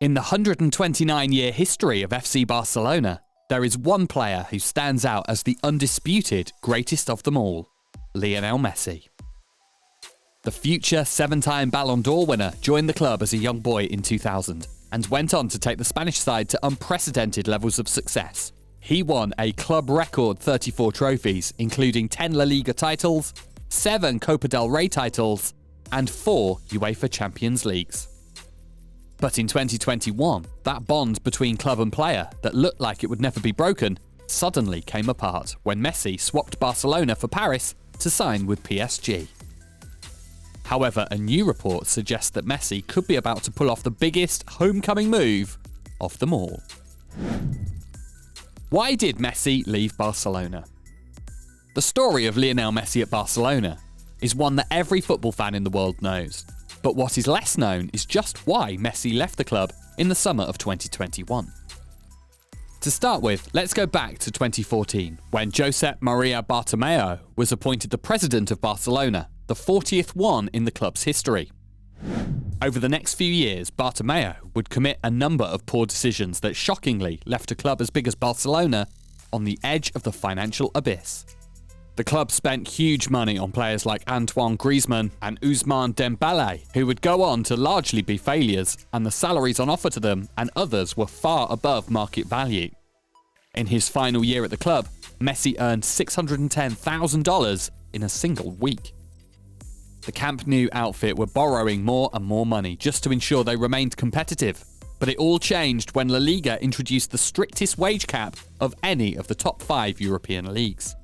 In the 129-year history of FC Barcelona, there is one player who stands out as the undisputed greatest of them all, Lionel Messi. The future 7-time Ballon d'Or winner joined the club as a young boy in 2000 and went on to take the Spanish side to unprecedented levels of success. He won a club record 34 trophies, including 10 La Liga titles, 7 Copa del Rey titles, and 4 UEFA Champions Leagues. But in 2021, that bond between club and player that looked like it would never be broken suddenly came apart when Messi swapped Barcelona for Paris to sign with PSG. However, a new report suggests that Messi could be about to pull off the biggest homecoming move of them all. Why did Messi leave Barcelona? The story of Lionel Messi at Barcelona is one that every football fan in the world knows. But what is less known is just why Messi left the club in the summer of 2021. To start with, let's go back to 2014, when Josep Maria Bartomeu was appointed the president of Barcelona, the 40th one in the club's history. Over the next few years, Bartomeu would commit a number of poor decisions that shockingly left a club as big as Barcelona on the edge of the financial abyss. The club spent huge money on players like Antoine Griezmann and Ousmane Dembélé, who would go on to largely be failures, and the salaries on offer to them and others were far above market value. In his final year at the club, Messi earned $610,000 in a single week. The Camp Nou outfit were borrowing more and more money just to ensure they remained competitive, but it all changed when La Liga introduced the strictest wage cap of any of the top 5 European leagues.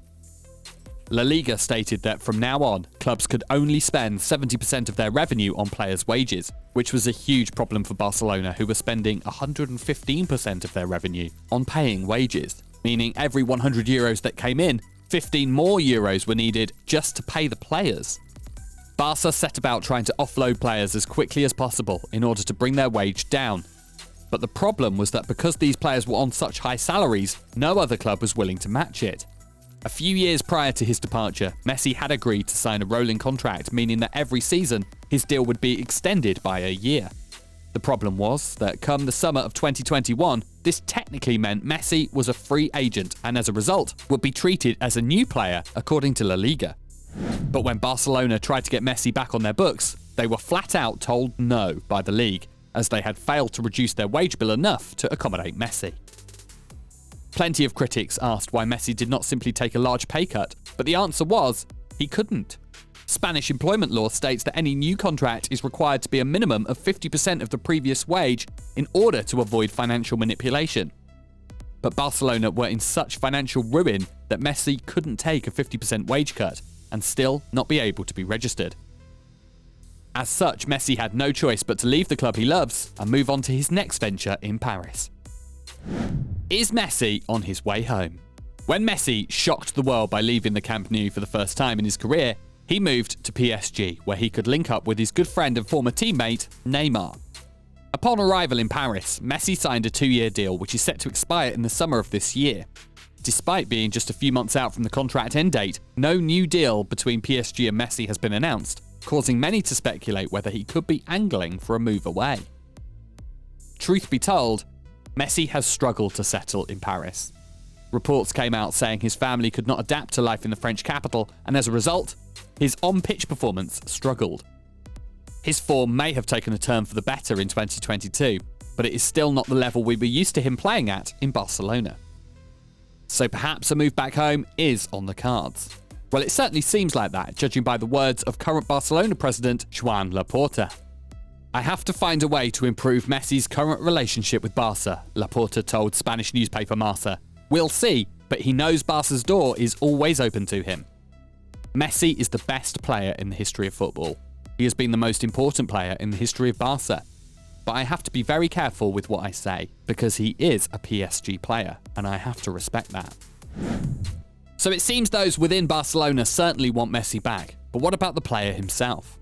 La Liga stated that from now on, clubs could only spend 70% of their revenue on players' wages, which was a huge problem for Barcelona, who were spending 115% of their revenue on paying wages, meaning every 100 euros that came in, 15 more euros were needed just to pay the players. Barca set about trying to offload players as quickly as possible in order to bring their wage down. But the problem was that because these players were on such high salaries, no other club was willing to match it. A few years prior to his departure, Messi had agreed to sign a rolling contract, meaning that every season, his deal would be extended by a year. The problem was that come the summer of 2021, this technically meant Messi was a free agent and as a result, would be treated as a new player according to La Liga. But when Barcelona tried to get Messi back on their books, they were flat out told no by the league, as they had failed to reduce their wage bill enough to accommodate Messi. Plenty of critics asked why Messi did not simply take a large pay cut, but the answer was, he couldn't. Spanish employment law states that any new contract is required to be a minimum of 50% of the previous wage in order to avoid financial manipulation. But Barcelona were in such financial ruin that Messi couldn't take a 50% wage cut and still not be able to be registered. As such, Messi had no choice but to leave the club he loves and move on to his next venture in Paris. Is Messi on his way home? When Messi shocked the world by leaving the Camp Nou for the first time in his career, he moved to PSG, where he could link up with his good friend and former teammate, Neymar. Upon arrival in Paris, Messi signed a 2-year deal which is set to expire in the summer of this year. Despite being just a few months out from the contract end date, no new deal between PSG and Messi has been announced, causing many to speculate whether he could be angling for a move away. Truth be told, Messi has struggled to settle in Paris. Reports came out saying his family could not adapt to life in the French capital, and as a result, his on-pitch performance struggled. His form may have taken a turn for the better in 2022, but it is still not the level we were used to him playing at in Barcelona. So perhaps a move back home is on the cards. Well, it certainly seems like that, judging by the words of current Barcelona president Joan Laporta. I have to find a way to improve Messi's current relationship with Barca, Laporta told Spanish newspaper Marca. We'll see, but he knows Barca's door is always open to him. Messi is the best player in the history of football. He has been the most important player in the history of Barca. But I have to be very careful with what I say, because he is a PSG player, and I have to respect that. So it seems those within Barcelona certainly want Messi back, but what about the player himself?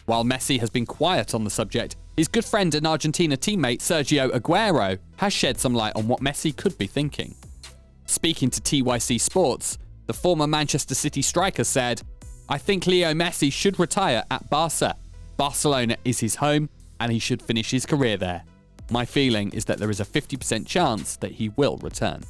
While Messi has been quiet on the subject, his good friend and Argentina teammate Sergio Aguero has shed some light on what Messi could be thinking. Speaking to TYC Sports, the former Manchester City striker said, "I think Leo Messi should retire at Barca. Barcelona is his home and he should finish his career there. my feeling is that there is a 50% chance that he will return.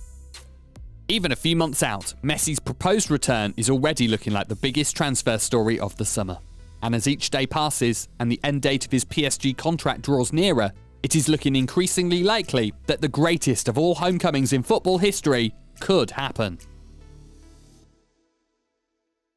Even a few months out, Messi's proposed return is already looking like the biggest transfer story of the summer. And as each day passes and the end date of his PSG contract draws nearer, it is looking increasingly likely that the greatest of all homecomings in football history could happen.